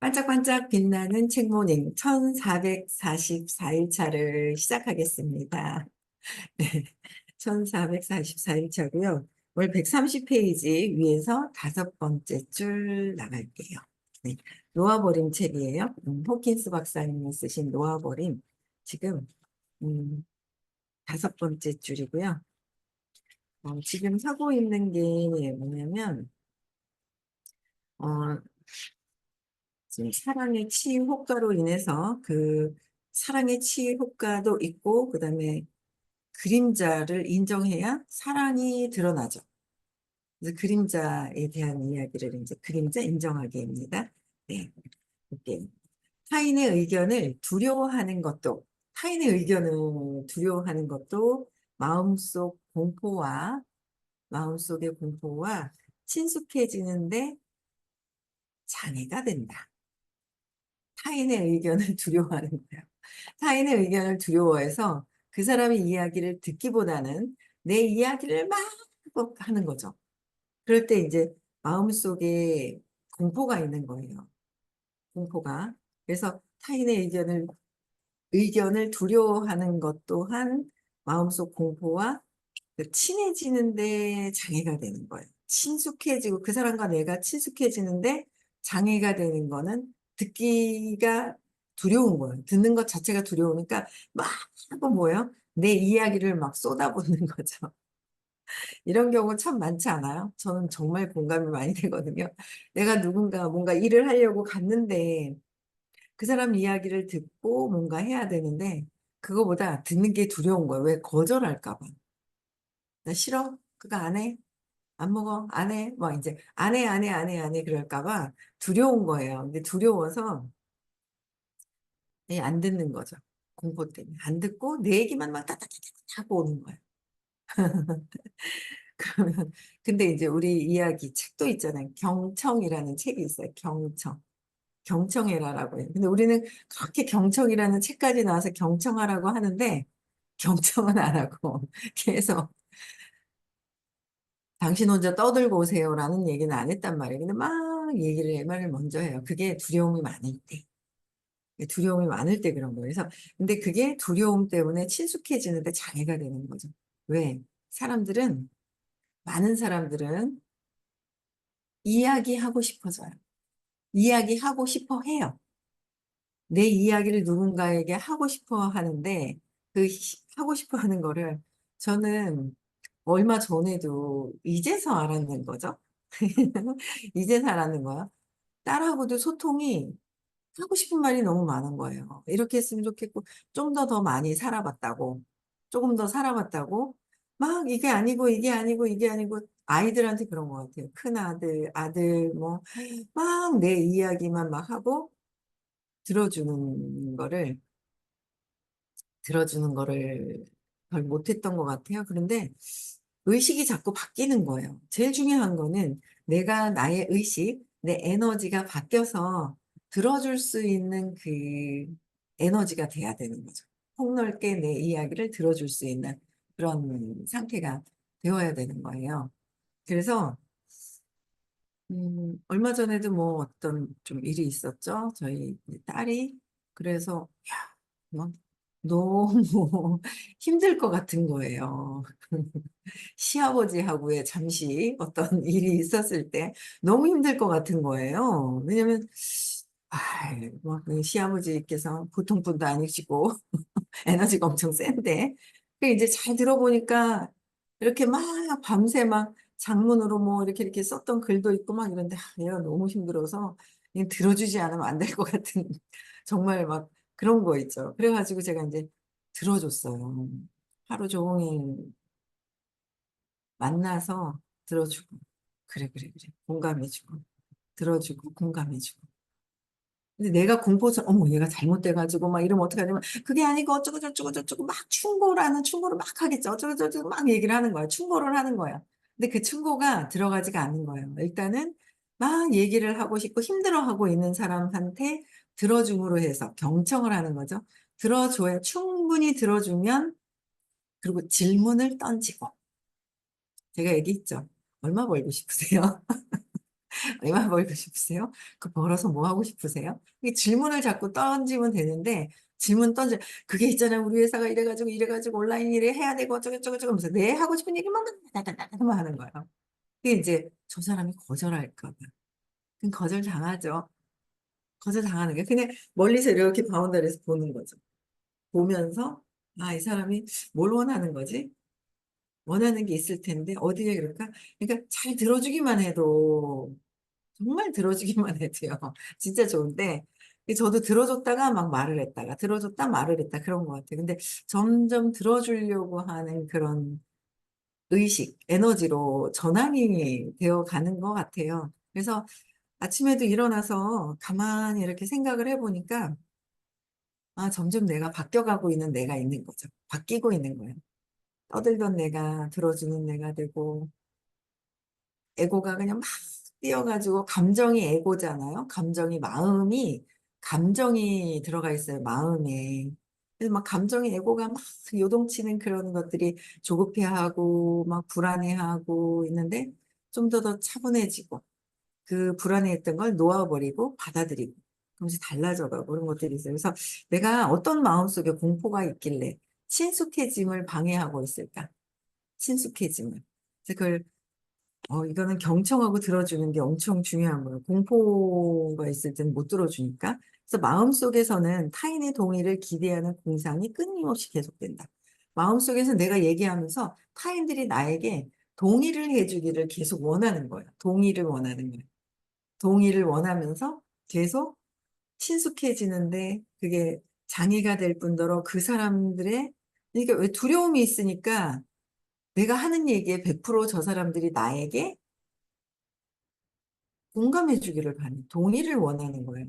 반짝반짝 빛나는 책모닝 1444일차를 시작하겠습니다. 네, 1444일차고요. 월 130페이지 위에서 다섯 번째 줄 나갈게요. 네, 놓아버림 책이에요. 호킨스 박사님이 쓰신 놓아버림. 지금 다섯 번째 줄이고요. 지금 하고 있는 게 뭐냐면 어, 지금 사랑의 치유 효과로 인해서 그 사랑의 치유 효과도 있고 그다음에 그림자를 인정해야 사랑이 드러나죠. 그래서 그림자에 대한 이야기를 이제 그림자 인정하기입니다. 네, 볼게요. 타인의 의견을 두려워하는 것도 타인의 의견을 두려워하는 것도 마음속 공포와 마음속의 공포와 친숙해지는데 장애가 된다. 타인의 의견을 두려워하는 거예요. 타인의 의견을 두려워해서 그 사람의 이야기를 듣기보다는 내 이야기를 막 하는 거죠. 그럴 때 이제 마음속에 공포가 있는 거예요. 공포가. 그래서 타인의 의견을 두려워하는 것 또한 마음속 공포와 그 친해지는데 장애가 되는 거예요. 친숙해지고 그 사람과 내가 친숙해지는데 장애가 되는 거는 듣기가 두려운 거예요. 듣는 것 자체가 두려우니까 막 뭐예요? 내 이야기를 막 쏟아붓는 거죠. 이런 경우 참 많지 않아요? 저는 정말 공감이 많이 되거든요. 내가 누군가 뭔가 일을 하려고 갔는데 그 사람 이야기를 듣고 뭔가 해야 되는데 그거보다 듣는 게 두려운 거예요. 왜 거절할까 봐. 나 싫어? 그거 안 해? 안 먹어? 안 해? 막 이제 안 해, 안 해, 안 해, 안 해 그럴까 봐 두려운 거예요. 근데 두려워서 안 듣는 거죠. 공포 때문에. 안 듣고 내 얘기만 막 따다다다 하고 오는 거예요. 그러면 근데 이제 우리 이야기 책도 있잖아요. 경청이라는 책이 있어요. 경청. 경청해라라고 해요. 근데 우리는 그렇게 경청이라는 책까지 나와서 경청하라고 하는데 경청은 안 하고 계속 당신 혼자 떠들고 오세요라는 얘기는 안 했단 말이에요. 근데 막 얘기를 내 말을 먼저 해요. 그게 두려움이 많을 때. 두려움이 많을 때 그런 거예요. 그래서 근데 그게 두려움 때문에 친숙해지는데 장애가 되는 거죠. 왜? 사람들은 많은 사람들은 이야기하고 싶어져요. 이야기하고 싶어 해요. 내 이야기를 누군가에게 하고 싶어 하는데 하고 싶어 하는 거를 저는 얼마 전에도 이제서 알았는 거죠. 이제서 알았는 거야. 딸하고도 소통이 하고 싶은 말이 너무 많은 거예요. 이렇게 했으면 좋겠고 좀 더 많이 살아봤다고 조금 더 살아봤다고 막 이게 아니고 이게 아니고 이게 아니고 아이들한테 그런 것 같아요. 큰 아들, 아들 뭐 막 내 이야기만 막 하고 들어주는 거를 들어주는 거를 별 못했던 것 같아요. 그런데 의식이 자꾸 바뀌는 거예요. 제일 중요한 거는 내가 나의 의식, 내 에너지가 바뀌어서 들어줄 수 있는 그 에너지가 돼야 되는 거죠. 폭넓게 내 이야기를 들어줄 수 있는 그런 상태가 되어야 되는 거예요. 그래서 얼마 전에도 뭐 어떤 좀 일이 있었죠. 저희 딸이 그래서 뭐 너무 힘들 것 같은 거예요. 시아버지하고의 잠시 어떤 일이 있었을 때 너무 힘들 것 같은 거예요. 왜냐면, 뭐, 시아버지께서 보통 분도 아니시고, 에너지가 엄청 센데. 그 이제 잘 들어보니까, 이렇게 막 밤새 막 장문으로 뭐 이렇게 썼던 글도 있고 막 이런데, 얘가 너무 힘들어서, 그냥 들어주지 않으면 안 될 것 같은, 정말 막 그런 거 있죠. 그래가지고 제가 이제 들어줬어요. 하루 종일 만나서 들어주고, 그래, 그래, 그래. 공감해주고, 들어주고, 공감해주고. 근데 내가 공포서, 어머, 얘가 잘못돼가지고, 막 이러면 어떡하냐면, 그게 아니고, 어쩌고저쩌고, 막 충고를 막 하겠죠. 어쩌고저쩌고 막 얘기를 하는 거야. 충고를 하는 거야. 근데 그 충고가 들어가지가 않는 거예요. 일단은 막 얘기를 하고 싶고 힘들어하고 있는 사람한테 들어줌으로 해서 경청을 하는 거죠. 들어줘야, 충분히 들어주면, 그리고 질문을 던지고. 제가 얘기했죠. 얼마 벌고 싶으세요? 얼마 벌고 싶으세요? 그 벌어서 뭐 하고 싶으세요? 이 질문을 자꾸 던지면 되는데 질문 던져 그게 있잖아요. 우리 회사가 이래가지고 이래가지고 온라인 일을 해야 되고 어쩌고저쩌고 하면서 내 하고 싶은 얘기만 다다다다다만 하는 거예요. 그게 이제 저 사람이 거절할까 봐. 그럼 거절 당하죠. 거절 당하는 게 그냥 멀리서 이렇게 바운더리에서 보는 거죠. 보면서 아, 이 사람이 뭘 원하는 거지? 원하는 게 있을 텐데 어디에 그럴까? 그러니까 잘 들어주기만 해도 정말 들어주기만 해도요. 진짜 좋은데 저도 들어줬다가 막 말을 했다가 들어줬다 말을 했다 그런 것 같아요. 근데 점점 들어주려고 하는 그런 의식, 에너지로 전환이 되어 가는 것 같아요. 그래서 아침에도 일어나서 가만히 이렇게 생각을 해보니까 아, 점점 내가 바뀌어가고 있는 내가 있는 거죠. 바뀌고 있는 거예요. 떠들던 내가 들어주는 내가 되고 에고가 그냥 막 뛰어가지고 감정이 에고잖아요. 감정이 들어가 있어요. 마음에. 그래서 막 감정이 에고가 막 요동치는 그런 것들이 조급해하고 막 불안해하고 있는데 좀 더 차분해지고 그 불안해했던 걸 놓아버리고 받아들이고 그러면서 달라져가고 그런 것들이 있어요. 그래서 내가 어떤 마음속에 공포가 있길래 친숙해짐을 방해하고 있을까? 친숙해짐을. 그래서 그걸 이거는 경청하고 들어주는 게 엄청 중요한 거예요. 공포가 있을 때는 못 들어주니까. 그래서 마음속에서는 타인의 동의를 기대하는 공상이 끊임없이 계속된다. 마음속에서 내가 얘기하면서 타인들이 나에게 동의를 해주기를 계속 원하는 거예요. 동의를 원하는 거예요. 동의를 원하면서 계속 친숙해지는데 그게 장애가 될 뿐더러 그 사람들의 그러니까 왜 두려움이 있으니까 내가 하는 얘기에 100%저 사람들이 나에게 공감해 주기를 바라는, 동의를 원하는 거예요.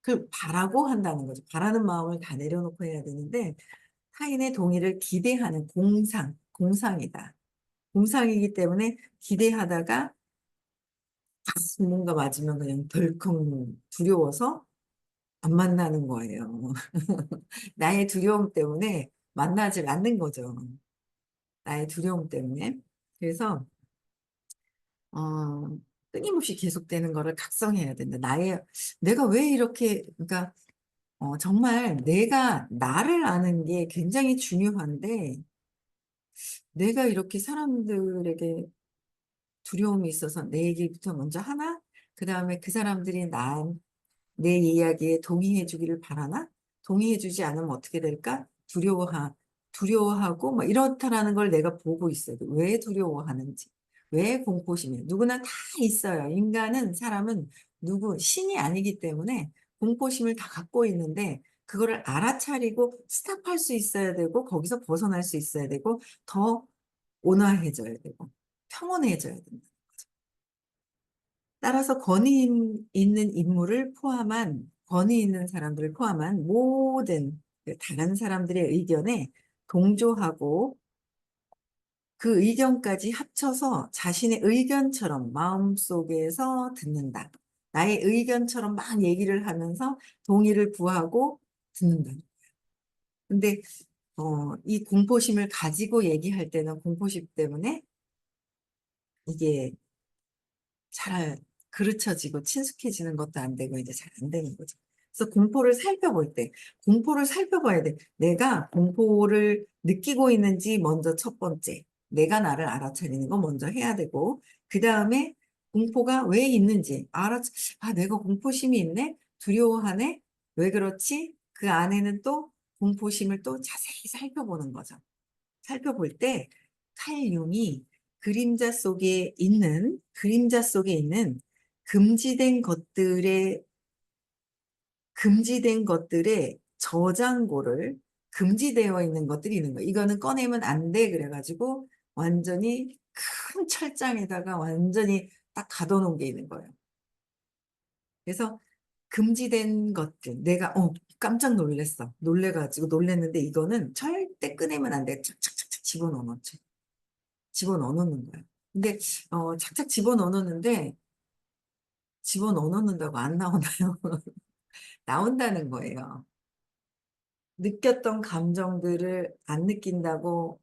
그걸 바라고 한다는 거죠. 바라는 마음을 다 내려놓고 해야 되는데, 타인의 동의를 기대하는 공상이다. 공상이기 때문에 기대하다가 뭔가 맞으면 그냥 덜컹 두려워서 안 만나는 거예요. 나의 두려움 때문에 만나질 않는 거죠. 나의 두려움 때문에. 그래서, 어, 끊임없이 계속되는 거를 각성해야 된다. 내가 왜 이렇게, 그러니까 정말 내가 나를 아는 게 굉장히 중요한데, 내가 이렇게 사람들에게 두려움이 있어서 내 얘기부터 먼저 하나? 그 다음에 그 사람들이 내 이야기에 동의해 주기를 바라나? 동의해 주지 않으면 어떻게 될까? 두려워하고, 뭐 이렇다라는 걸 내가 보고 있어요. 왜 두려워하는지. 왜 공포심이. 누구나 다 있어요. 사람은 신이 아니기 때문에 공포심을 다 갖고 있는데, 그거를 알아차리고 스탑할 수 있어야 되고, 거기서 벗어날 수 있어야 되고, 더 온화해져야 되고, 평온해져야 된다. 따라서 권위 있는 사람들을 포함한 모든 그 다른 사람들의 의견에 동조하고 그 의견까지 합쳐서 자신의 의견처럼 마음속에서 듣는다. 나의 의견처럼 막 얘기를 하면서 동의를 구하고 듣는다. 근데 이 공포심을 가지고 얘기할 때는 공포심 때문에 이게 잘 그르쳐지고 친숙해지는 것도 안 되고 이제 잘 안 되는 거죠. 그래서 공포를 살펴봐야 돼. 내가 공포를 느끼고 있는지 먼저 첫 번째, 내가 나를 알아차리는 거 먼저 해야 되고, 그 다음에 공포가 왜 있는지 내가 공포심이 있네? 두려워하네? 왜 그렇지? 그 안에는 또 공포심을 또 자세히 살펴보는 거죠. 살펴볼 때 칼융이 그림자 속에 있는 금지된 것들의 금지된 것들의 저장고를 금지되어 있는 것들이 있는 거예요. 이거는 꺼내면 안 돼. 그래가지고 완전히 큰 철장에다가 완전히 딱 가둬놓은 게 있는 거예요. 그래서 금지된 것들, 내가 깜짝 놀랐어. 놀랬는데 이거는 절대 꺼내면 안 돼. 착착착착 집어넣어 놓는 거예요. 근데 착착 집어넣어 놓는데 집어넣어 놓는다고 안 나오나요? 나온다는 거예요. 느꼈던 감정들을 안 느낀다고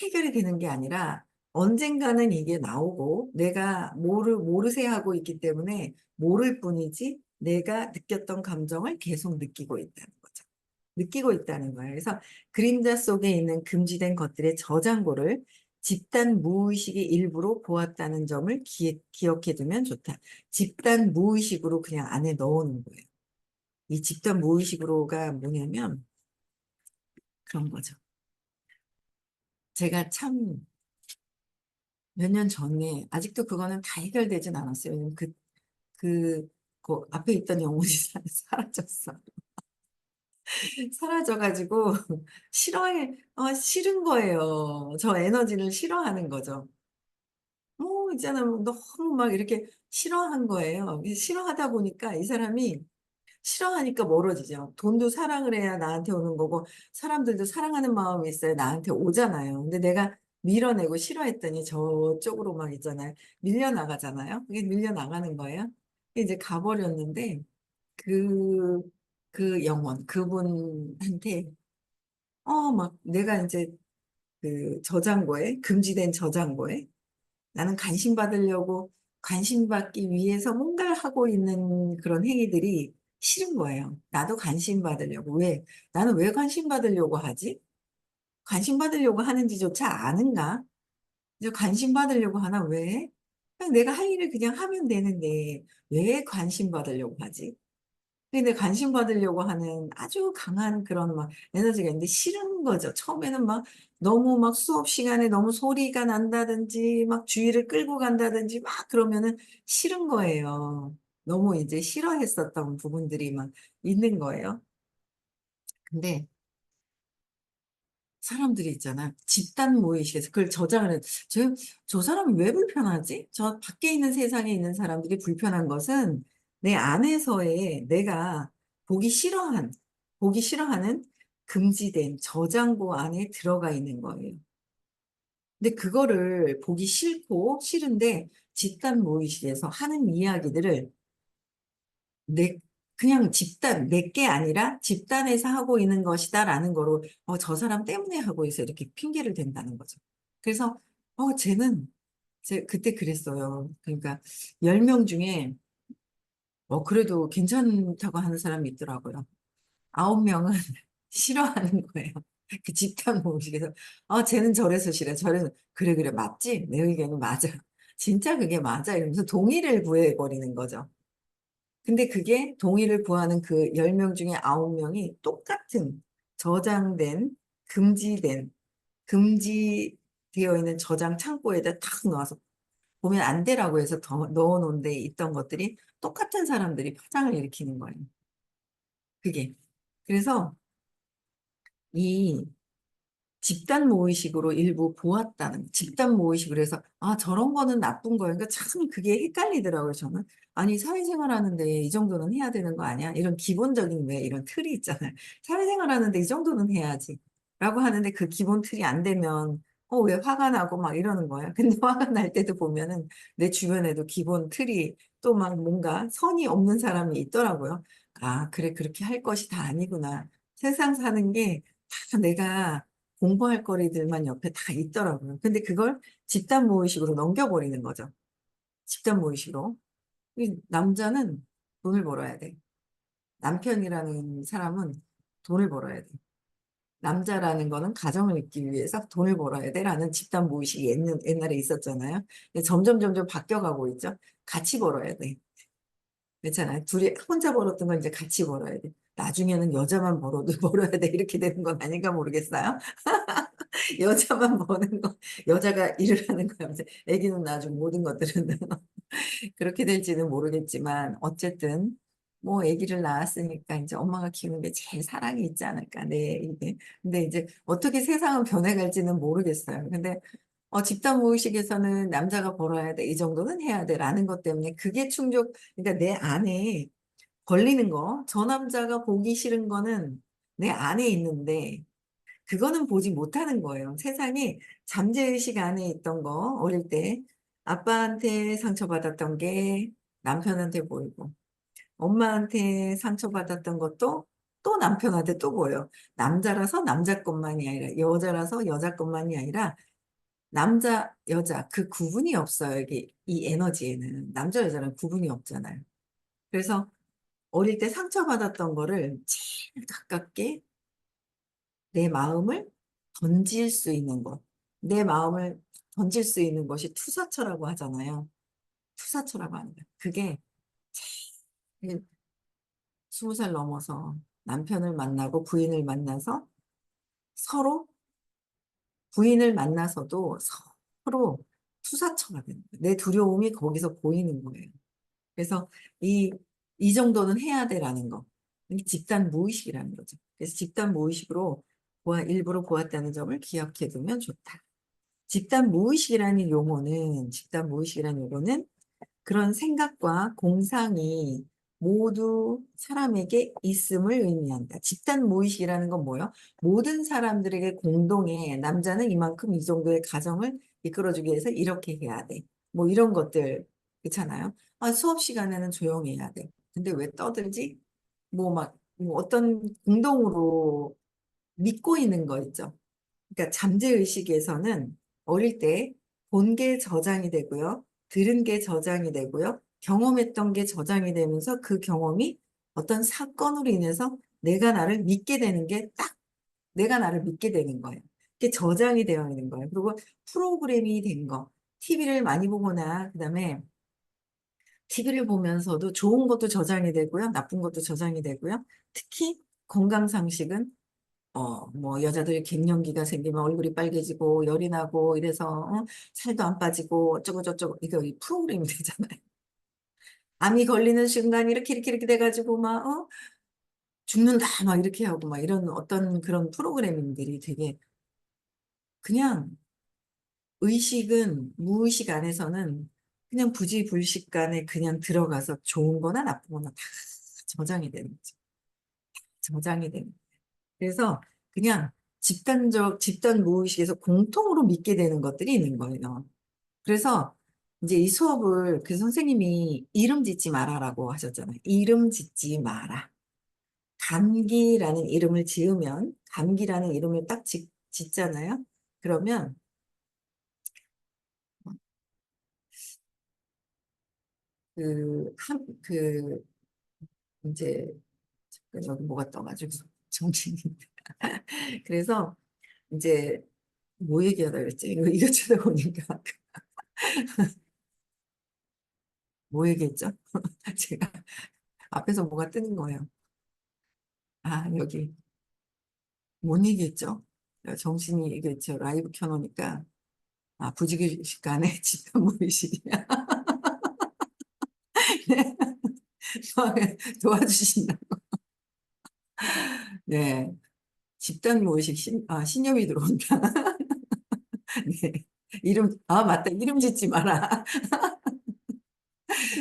해결이 되는 게 아니라 언젠가는 이게 나오고 내가 모르세 하고 있기 때문에 모를 뿐이지 내가 느꼈던 감정을 계속 느끼고 있다는 거죠. 느끼고 있다는 거예요. 그래서 그림자 속에 있는 금지된 것들의 저장고를 집단 무의식의 일부로 보았다는 점을 기억해 두면 좋다. 집단 무의식으로 그냥 안에 넣어놓은 거예요. 이 집단 무의식으로가 뭐냐면 그런 거죠. 제가 참 몇 년 전에 아직도 그거는 다 해결되진 않았어요. 왜냐면 그 앞에 있던 영혼이 사라졌어. 사라져가지고 싫은 거예요. 저 에너지를 싫어하는 거죠. 있잖아. 뭐 너무 막 이렇게 싫어한 거예요. 싫어하다 보니까 이 사람이 싫어하니까 멀어지죠. 돈도 사랑을 해야 나한테 오는 거고, 사람들도 사랑하는 마음이 있어야 나한테 오잖아요. 근데 내가 밀어내고 싫어했더니 저쪽으로 막 있잖아요. 밀려나가잖아요. 그게 밀려나가는 거예요. 이제 가버렸는데, 그, 그 영혼, 그분한테, 막 내가 이제 그 저장고에, 금지된 저장고에 나는 관심받기 위해서 뭔가를 하고 있는 그런 행위들이 싫은 거예요. 나도 관심받으려고. 왜? 나는 왜 관심받으려고 하지? 관심받으려고 하는지조차 아는가? 이제 관심받으려고 하나? 왜? 그냥 내가 할 일을 그냥 하면 되는데 왜 관심받으려고 하지? 근데 관심 받으려고 하는 아주 강한 그런 막 에너지가 있는데 싫은 거죠. 처음에는 막 너무 막 수업 시간에 너무 소리가 난다든지 막 주의를 끌고 간다든지 막 그러면은 싫은 거예요. 너무 이제 싫어했었던 부분들이 막 있는 거예요. 근데 사람들이 있잖아. 집단 무의식에서 그걸 저장을 해. 저 사람이 왜 불편하지? 저 밖에 있는 세상에 있는 사람들이 불편한 것은 내 안에서의 내가 보기 싫어한, 보기 싫어하는 금지된 저장고 안에 들어가 있는 거예요. 근데 그거를 보기 싫고 싫은데 집단 무의식에서 하는 이야기들을 내 그냥 내 게 아니라 집단에서 하고 있는 것이다라는 거로 저 사람 때문에 하고 있어 이렇게 핑계를 댄다는 거죠. 그래서 쟤는 그때 그랬어요. 그러니까 10명 중에 그래도 괜찮다고 하는 사람이 있더라고요. 9명은 싫어하는 거예요. 그 집단 모임식에서 쟤는 저래서 싫어. 저래서 그래 그래 맞지? 내 의견은 맞아. 진짜 그게 맞아. 이러면서 동의를 구해버리는 거죠. 근데 그게 동의를 구하는 그 10명 중에 9명이 똑같은 저장된, 금지된, 금지되어 있는 저장 창고에다 탁 넣어서 보면 안 되라고 해서 더 넣어놓은 데 있던 것들이 똑같은 사람들이 파장을 일으키는 거예요. 그게. 그래서 이 집단 모의식으로 일부 보았다는 집단 모의식으로 해서 저런 거는 나쁜 거예요. 그러니까 참 그게 헷갈리더라고요. 저는 아니 사회생활 하는데 이 정도는 해야 되는 거 아니야? 이런 기본적인 왜 이런 틀이 있잖아요. 사회생활 하는데 이 정도는 해야지 라고 하는데 그 기본 틀이 안 되면 왜 화가 나고 막 이러는 거예요. 근데 화가 날 때도 보면은 내 주변에도 기본 틀이 또 막 뭔가 선이 없는 사람이 있더라고요. 그래 그렇게 할 것이 다 아니구나. 세상 사는 게 다 내가 공부할 거리들만 옆에 다 있더라고요. 근데 그걸 집단 모의식으로 넘겨버리는 거죠. 집단 모의식으로. 이 남자는 돈을 벌어야 돼. 남편이라는 사람은 돈을 벌어야 돼. 남자라는 거는 가정을 잇기 위해서 돈을 벌어야 돼라는 집단 모의식이 옛날에 있었잖아요. 근데 점점 바뀌어가고 있죠. 같이 벌어야 돼. 괜찮아요. 둘이 혼자 벌었던 건 이제 같이 벌어야 돼. 나중에는 여자만 벌어도 벌어야 돼. 이렇게 되는 건 아닌가 모르겠어요. 여자만 버는 거, 여자가 일을 하는 거야. 이제 애기는 나중 모든 것들은 그렇게 될지는 모르겠지만, 어쨌든, 뭐, 아기를 낳았으니까 이제 엄마가 키우는 게 제일 사랑이 있지 않을까, 네, 이게. 근데 이제 어떻게 세상은 변해갈지는 모르겠어요. 근데, 집단 모의식에서는 남자가 벌어야 돼, 이 정도는 해야 돼, 라는 것 때문에 그게 그러니까 내 안에 걸리는 거, 저 남자가 보기 싫은 거는 내 안에 있는데, 그거는 보지 못하는 거예요. 세상에 잠재의식 안에 있던 거, 어릴 때 아빠한테 상처받았던 게 남편한테 보이고, 엄마한테 상처받았던 것도 또 남편한테 또 보여. 남자라서 남자 것만이 아니라, 여자라서 여자 것만이 아니라, 남자, 여자 그 구분이 없어요. 이게 이 에너지에는 남자, 여자는 구분이 없잖아요. 그래서 어릴 때 상처받았던 거를 제일 가깝게 내 마음을 던질 수 있는 것. 내 마음을 던질 수 있는 것이 투사처라고 하잖아요. 투사처라고 하는 거예요. 그게 제일 20살 넘어서 남편을 만나고 부인을 만나서 서로 부인을 만나서도 서로 투사처가 되는 거예요. 내 두려움이 거기서 보이는 거예요. 그래서 이, 이 정도는 해야 돼라는 거. 이게 집단 무의식이라는 거죠. 그래서 집단 무의식으로 일부러 보았다는 점을 기억해 두면 좋다. 집단 무의식이라는 용어는 그런 생각과 공상이 모두 사람에게 있음을 의미한다. 집단 무의식이라는 건 뭐예요? 모든 사람들에게 공동의 남자는 이만큼 이 정도의 가정을 이끌어주기 위해서 이렇게 해야 돼. 뭐 이런 것들 있잖아요. 아, 수업 시간에는 조용히 해야 돼. 근데 왜 떠들지? 뭐 어떤 공동으로 믿고 있는 거 있죠. 그러니까 잠재의식에서는 어릴 때 본 게 저장이 되고요. 들은 게 저장이 되고요. 경험했던 게 저장이 되면서 그 경험이 어떤 사건으로 인해서 내가 나를 믿게 되는 거예요. 그게 저장이 되어 있는 거예요. 그리고 프로그램이 된 거. TV를 많이 보거나 그다음에 TV를 보면서도 좋은 것도 저장이 되고요. 나쁜 것도 저장이 되고요. 특히 건강 상식은 뭐, 여자들이 갱년기가 생기면 얼굴이 빨개지고, 열이 나고, 이래서, 살도 안 빠지고, 어쩌고저쩌고, 이거 이 프로그램이 되잖아요. 암이 걸리는 순간 이렇게 돼가지고, 죽는다, 막 이렇게 하고, 막 이런 어떤 그런 프로그래밍들이 되게, 그냥, 무의식 안에서는 그냥 부지불식간에 그냥 들어가서 좋은 거나 나쁜 거나 다 저장이 되는 거죠. 저장이 되는 거죠. 그래서 그냥 집단 무의식에서 공통으로 믿게 되는 것들이 있는 거예요. 그래서 이제 이 수업을 그 선생님이 이름 짓지 마라라고 하셨잖아요. 이름 짓지 마라. 감기라는 이름을 딱 짓잖아요. 그러면 그 이제 여기 뭐가 떠가지고 정신이 그래서 이제 뭐 얘기하다 그랬지? 이거 쳐다보니까 뭐 얘기했죠? 제가 앞에서 뭐가 뜨는 거예요. 아, 여기 뭔 얘기했죠? 정신이 이게 저 라이브 켜놓으니까 부지기식간에 집단무의식이야. 도와주신다. 네, 집단무의식 신념이 들어온다. 네. 맞다. 이름 짓지 마라.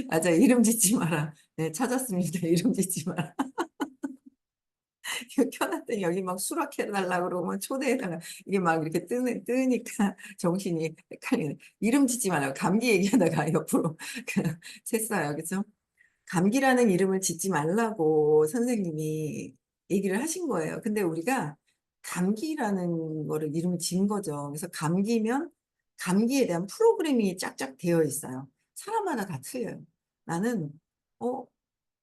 맞아, 이름 짓지 마라. 네, 찾았습니다. 이름 짓지 마라. 이거 켜놨더니 여기 막 수락해달라고 그러면 초대해달라. 이게 막 이렇게 뜨니까 정신이 헷갈리네. 이름 짓지 말라고. 감기 얘기하다가 옆으로 샜어요. 그죠? 감기라는 이름을 짓지 말라고 선생님이 얘기를 하신 거예요. 근데 우리가 감기라는 거를 이름을 지은 거죠. 그래서 감기에 대한 프로그램이 짝짝 되어 있어요. 사람마다 다 틀려요. 나는, 어,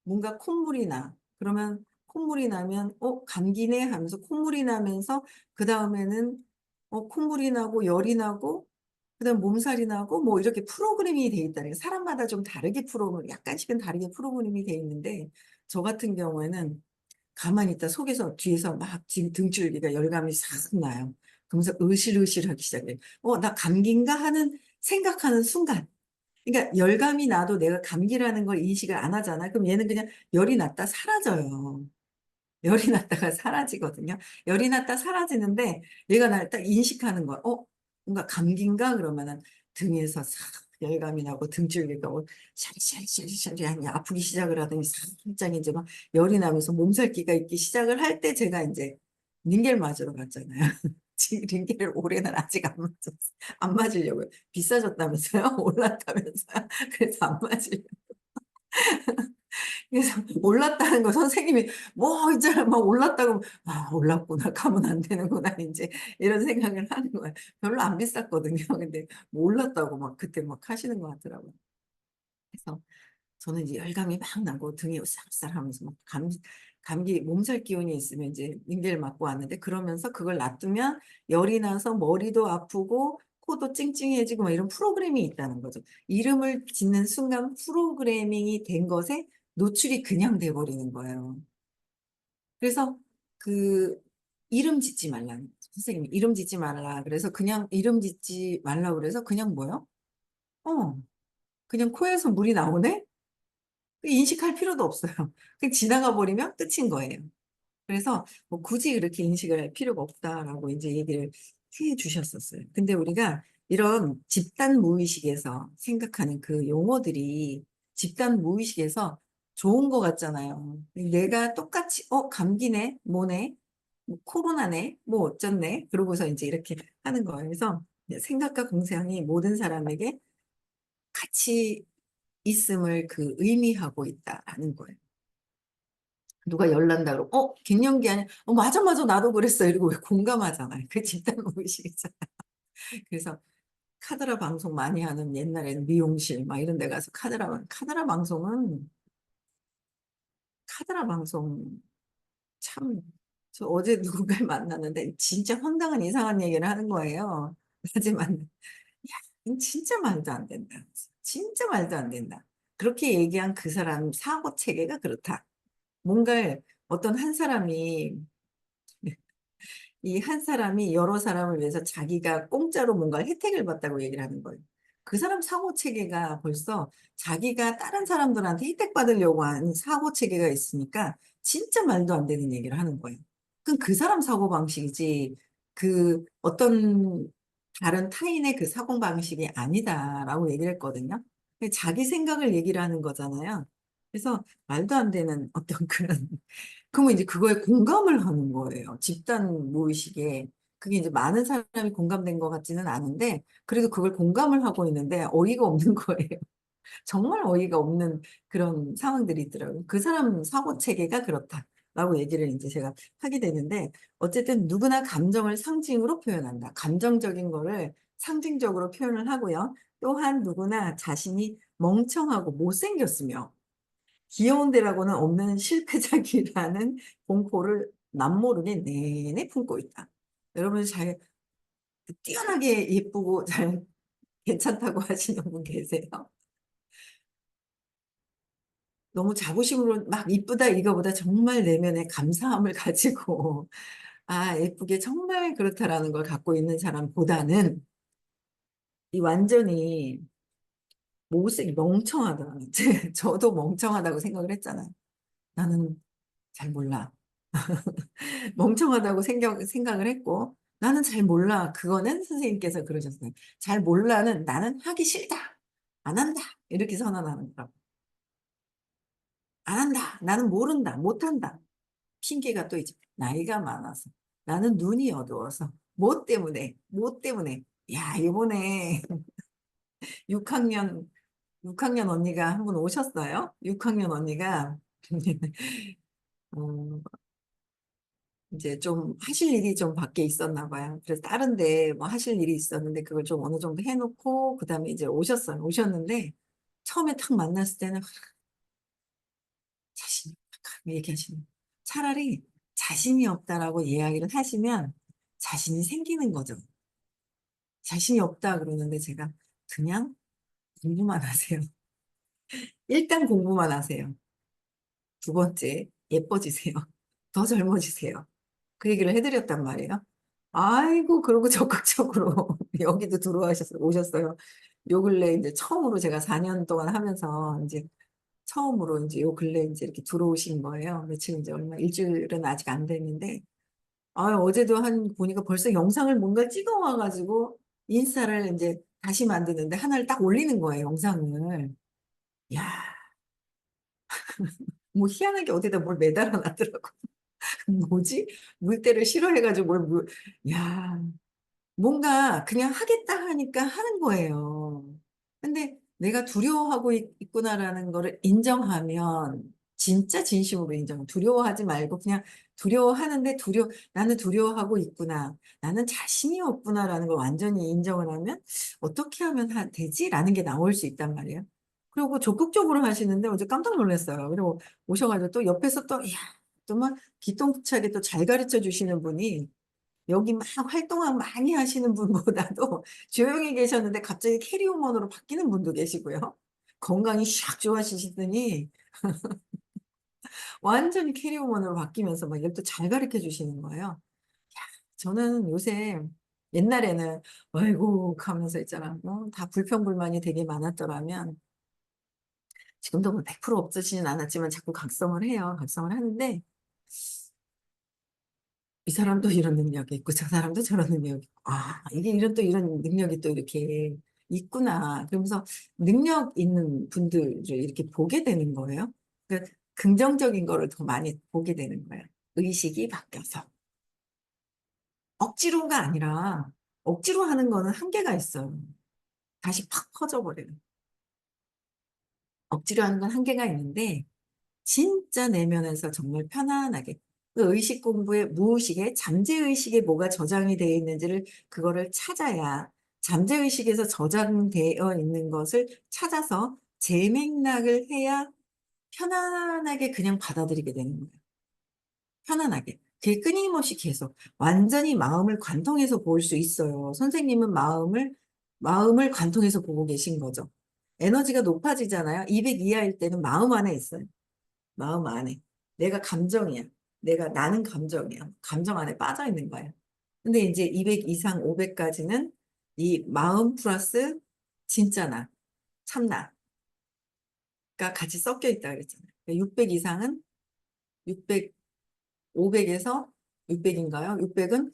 뭔가 콧물이 나. 그러면 콧물이 나면 감기네 하면서 콧물이 나면서 그 다음에는 콧물이 나고 열이 나고 그다음 몸살이 나고 뭐 이렇게 프로그램이 돼 있다는 게 사람마다 좀 다르게 약간씩은 다르게 프로그램이 돼 있는데 저 같은 경우에는 가만히 있다 속에서 뒤에서 막 지금 등줄기가 열감이 싹 나요. 그러면서 으실으실하기 시작해요. 나 감기인가 하는 생각하는 순간 그러니까 열감이 나도 내가 감기라는 걸 인식을 안 하잖아. 그럼 얘는 그냥 열이 났다 사라져요. 열이 났다가 사라지거든요. 열이 났다 사라지는데 얘가 날 딱 인식하는 거야. 뭔가 감기인가? 그러면은 등에서 싹 열감이 나고 등줄기가 샤리샤리샤리샤리 하니 아프기 시작을 하더니 살짝 이제 막 열이 나면서 몸살기가 있기 시작을 할 때 제가 이제 링겔 맞으러 갔잖아요. 지금 링겔을 올해는 아직 안 맞았어요. 안 맞으려고요. 비싸졌다면서요? 올랐다면서요? 그래서 안 맞으려고. 그래서 올랐다는 거 선생님이 뭐 있잖아 막 올랐다고 아 올랐구나 가면 안 되는구나 이제 이런 생각을 하는 거예요. 별로 안 비쌌거든요. 근데 뭐 올랐다고 막 그때 막 하시는 것 같더라고요. 그래서 저는 이제 열감이 막 나고 등이 쌀쌀하면서 막 감기 몸살 기운이 있으면 이제 링겔 맞고 왔는데 그러면서 그걸 놔두면 열이 나서 머리도 아프고 코도 찡찡해지고 막 이런 프로그램이 있다는 거죠. 이름을 짓는 순간 프로그래밍이 된 것에 노출이 그냥 돼 버리는 거예요. 그래서 그 이름 짓지 말라는 거죠. 선생님이 이름 짓지 말라 그래서 그냥 이름 짓지 말라 그래서 그냥 뭐요? 어 그냥 코에서 물이 나오네? 인식할 필요도 없어요. 그냥 지나가 버리면 끝인 거예요. 그래서 뭐 굳이 그렇게 인식을 할 필요가 없다라고 인제 얘기를 해 주셨었어요. 근데 우리가 이런 집단 무의식에서 생각하는 그 용어들이 집단 무의식에서 좋은 것 같잖아요. 내가 똑같이 '어 감기네. 뭐네. 뭐 코로나네. 뭐 어쩌네.' 그러고서 인제 이렇게 하는 거예요. 그래서 생각과 공상이 모든 사람에게 같이 있음을 그 의미하고 있다라는 거예요. 누가 열난다 그러고 갱년기 아니야? 맞아, 맞아. 나도 그랬어." 이러고 왜 공감하잖아요. 그 집단 의식이잖아요. 그래서 카더라 방송 많이 하는 옛날에는 미용실 막 이런 데 가서 카더라 방송 참 저 어제 누군가를 만났는데 진짜 황당한 이상한 얘기를 하는 거예요. 낮에 만나 "야 넌 진짜 말도 안 된다. 진짜 말도 안 된다." 그렇게 얘기한 그 사람 사고 체계가 그렇다. 뭔가를 어떤 한 사람이 이 한 사람이 여러 사람을 위해서 자기가 공짜로 뭔가 혜택을 받다고 얘기를 하는 거예요. 그 사람 사고 체계가 벌써 자기가 다른 사람들한테 혜택 받으려고 하는 사고 체계가 있으니까 진짜 말도 안 되는 얘기를 하는 거예요. 그럼 그 사람 사고 방식이지 그 어떤 다른 타인의 그 사고 방식이 아니다라고 얘기를 했거든요. 자기 생각을 얘기를 하는 거잖아요. 그래서 말도 안 되는 어떤 그런 그러면 이제 그거에 공감을 하는 거예요, 집단 무의식에. 그게 이제 많은 사람이 공감된 것 같지는 않은데 그래도 그걸 공감을 하고 있는데 어이가 없는 거예요. 정말 어이가 없는 그런 상황들이 있더라고요. "그 사람 사고 체계가 그렇다."라고 얘기를 인제 제가 하게 되는데 어쨌든 누구나 감정을 상징으로 표현한다. 감정적인 거를 상징적으로 표현을 하고요. 또한 누구나 자신이 멍청하고 못생겼으며 귀여운 데라고는 없는 실패작이라는 공포를 남모르게 내내 품고 있다. 여러분 잘 뛰어나게 예쁘고 잘 괜찮다고 하시는 분 계세요? 너무 자부심으로 막 "이쁘다." 이거보다 정말 내면의 감사함을 가지고 '아 예쁘게 정말 그렇다.'라는 걸 갖고 있는 사람보다는 이 완전히 못생 멍청하다. 저도 멍청하다고 생각을 했잖아요. '나는 잘 몰라.' 멍청하다고 생각을 했고 '나는 잘 몰라.' 그거는 선생님께서 그러셨어요. "잘 몰라."는 "나는 하기 싫다. 안 한다." 이렇게 선언하는 거라고. "안 한다. 나는 모른다. 못한다." 핑계가 또 있죠. 나이가 많아서. 나는 눈이 어두워서. 뭐 때문에, 뭐 때문에. 야 요번에 6 학년 6 학년 언니가 한 분 오셨어요. 6 학년 언니가 어 인제 좀 하실 일이 좀 밖에 있었나 봐요. 그래서 다른 데 뭐 하실 일이 있었는데 그걸 좀 어느 정도 해 놓고 그다음에 이제 오셨어요. 오셨는데 처음에 탁 만났을 때는 자신이 없다 얘기하시는 거예요. 차라리 "자신이 없다."라고 이야기를 하시면 자신이 생기는 거죠. "자신이 없다." 그러는데 제가 "그냥 공부만 하세요. 일단 공부만 하세요. 두 번째 예뻐지세요. 더 젊어지세요." 그 얘기를 해 드렸단 말이에요. 아이고 그러고 적극적으로 여기도 오셨어요. 요 근래 인제 처음으로 제가 4년 동안 하면서 인제 처음으로 인제 요 근래 인제 이렇게 들어오신 거예요. 며칠 인제 얼마 일주일은 아직 안 됐는데 어제도 한 보니까 벌써 영상을 뭔가 찍어 와 가지고 인스타를 인제 다시 만드는데 하나를 딱 올리는 거예요, 영상을. 야 뭐 희한하게 어디다 뭘 매달아 놨더라고요. 뭐지? 물때를 싫어해 가지고 뭘 야 뭔가 그냥 하겠다 하니까 하는 거예요. 근데 '내가 두려워하고 있구나.'라는 거를 인정하면 진짜 진심으로 인정. 두려워하지 말고 그냥 두려워하는데 나는 두려워하고 있구나. 나는 자신이 없구나라는 걸 완전히 인정을 하면 어떻게 하면 되지라는 게 나올 수 있단 말이에요. 그리고 적극적으로 하시는데 어제 깜짝 놀랐어요. 그리고 오셔가지고 또 옆에서 또, 이야, 또 막 기똥차게 또 잘 가르쳐 주시는 분이 여기 막 활동 많이 하시는 분보다도 조용히 계셨는데 갑자기 캐리우먼으로 바뀌는 분도 계시고요. 건강이 샥 좋아지시더니 완전히 캐리우먼으로 바뀌면서 막 이걸 또 잘 가르쳐 주시는 거예요. 저는 요새 옛날에는 아이고 하면서 있잖아. 다 불평불만이 되게 많았더라면 지금도 뭐 100% 없으시진 않았지만 자꾸 각성을 해요. 각성을 하는데 이 사람도 이런 능력이 있고 저 사람도 저런 능력이 있고 이게 이런 또 이런 능력이 또 이렇게 있구나. 그러면서 능력 있는 분들을 이렇게 보게 되는 거예요. 그러니까 긍정적인 거를 더 많이 보게 되는 거예요. 의식이 바뀌어서. 억지로가 아니라 억지로 하는 거는 한계가 있어요. 다시 팍 퍼져버려요. 억지로 하는 건 한계가 있는데 진짜 내면에서 정말 편안하게 그 의식 공부의 무의식에 잠재의식에 뭐가 저장이 되어 있는지를 그거를 찾아야 잠재의식에서 저장되어 있는 것을 찾아서 재맥락을 해야 편안하게 그냥 받아들이게 되는 거예요. 편안하게. 그게 끊임없이 계속 완전히 마음을 관통해서 볼 수 있어요. 선생님은 마음을 관통해서 보고 계신 거죠. 에너지가 높아지잖아요. 200 이하일 때는 마음 안에 있어요. 마음 안에. 내가 감정이야. 나는 감정이야. 감정 안에 빠져 있는 거야. 근데 이제 200 이상 500까지는 이 마음 플러스 진짜 나, 참나가 같이 섞여 있다 그랬잖아요. 600 이상은 600, 500에서 600인가요? 600은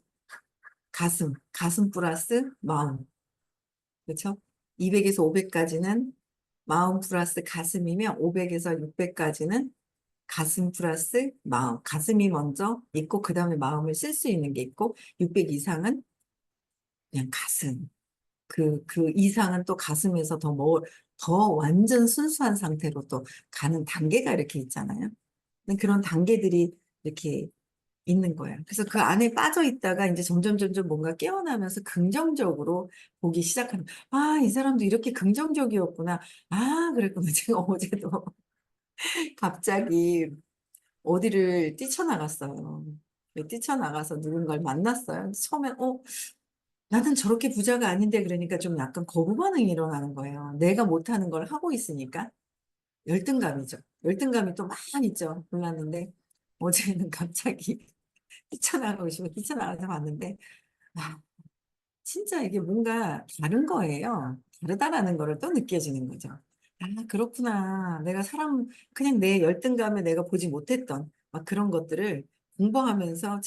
가슴 플러스 마음. 그렇죠? 200에서 500까지는 마음 플러스 가슴이면 500에서 600까지는 가슴 플러스 마음. 가슴이 먼저 있고 그다음에 마음을 쓸 수 있는 게 있고 600 이상은 그냥 가슴. 그 이상은 또 가슴에서 더 완전 순수한 상태로 또 가는 단계가 이렇게 있잖아요. 근데 그런 단계들이 이렇게 있는 거예요. 그래서 그 안에 빠져 있다가 이제 점점 뭔가 깨어나면서 긍정적으로 보기 시작하는, 이 사람도 이렇게 긍정적이었구나. 그랬구나. 제가 어제도 갑자기 어디를 뛰쳐나갔어요. 뛰쳐나가서 누군가를 만났어요. 처음엔, 나는 저렇게 부자가 아닌데 그러니까 좀 약간 거부 반응이 일어나는 거예요. 내가 못하는 걸 하고 있으니까. 열등감이죠. 열등감이 또 많이 있죠. 몰랐는데 어제는 갑자기 뛰쳐나가고 싶어 뛰쳐나가서 봤는데 아, 진짜 이게 뭔가 다른 거예요. 다르다라는 거를 또 느껴지는 거죠. 그렇구나. 그냥 내 열등감에 내가 보지 못했던 막 그런 것들을 공부하면서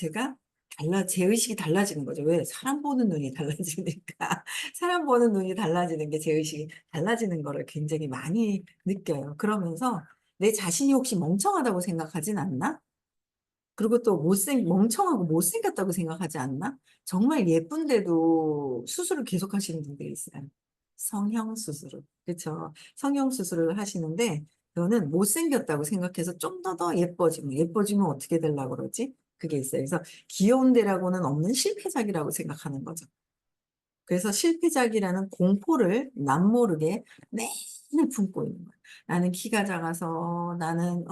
제 의식이 달라지는 거죠. 왜? 사람 보는 눈이 달라지니까. 사람 보는 눈이 달라지는 게 제 의식이 달라지는 거를 굉장히 많이 느껴요. 그러면서 내 자신이 혹시 멍청하다고 생각하진 않나? 그리고 또 멍청하고 못생겼다고 생각하지 않나? 정말 예쁜데도 수술을 계속 하시는 분들이 있어요. 성형 수술을. 그렇죠. 성형 수술을 하시는데 그거는 못생겼다고 생각해서 좀 더 예뻐지면 어떻게 되려고 그러지? 그게 있어요. 그래서 귀여운 데라고는 없는 실패작이라고 생각하는 거죠. 그래서 실패작이라는 공포를 남모르게 내내 품고 있는 거예요. 나는 키가 작아서, 나는,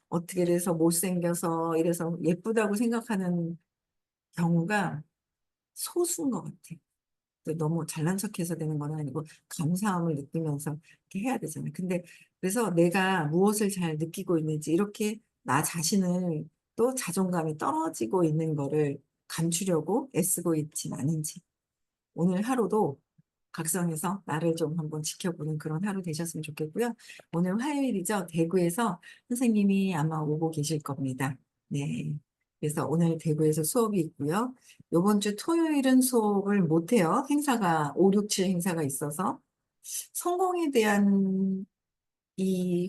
어떻게 돼서 못생겨서, 이래서 예쁘다고 생각하는 경우가 소수인 것 같아요. 너무 잘난 척해서 되는 건 아니고, 감사함을 느끼면서 이렇게 해야 되잖아요. 근데, 그래서 내가 무엇을 잘 느끼고 있는지, 이렇게 나 자신을 또 자존감이 떨어지고 있는 거를 감추려고 애쓰고 있진 않은지. 오늘 하루도 각성해서 나를 좀 한번 지켜보는 그런 하루 되셨으면 좋겠고요. 오늘 화요일이죠. 대구에서 선생님이 아마 오고 계실 겁니다. 네. 그래서 오늘 대구에서 수업이 있고요. 이번 주 토요일은 수업을 못해요. 행사가, 5, 6, 7 행사가 있어서. 성공에 대한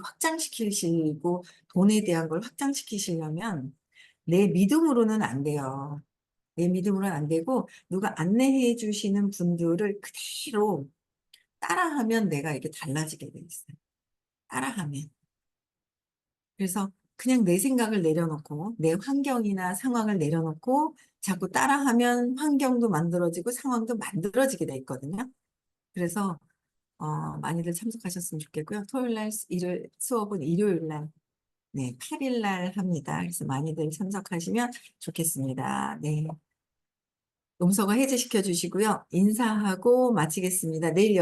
확장시키시고 돈에 대한 걸 확장시키시려면 내 믿음으로는 안 돼요. 내 믿음으로는 안 되고 누가 안내해 주시는 분들을 그대로 따라하면 내가 이게 달라지게 돼 있어요. 따라하면. 그래서 그냥 내 생각을 내려놓고 내 환경이나 상황을 내려놓고 자꾸 따라하면 환경도 만들어지고 상황도 만들어지게 돼 있거든요. 그래서 많이들 참석하셨으면 좋겠고요. 토요일 날 일요일 수업은 일요일 날, 네, 8일 날 합니다. 그래서 많이들 참석하시면 좋겠습니다. 네. 음성어 해제시켜 주시고요. 인사하고 마치겠습니다. 내일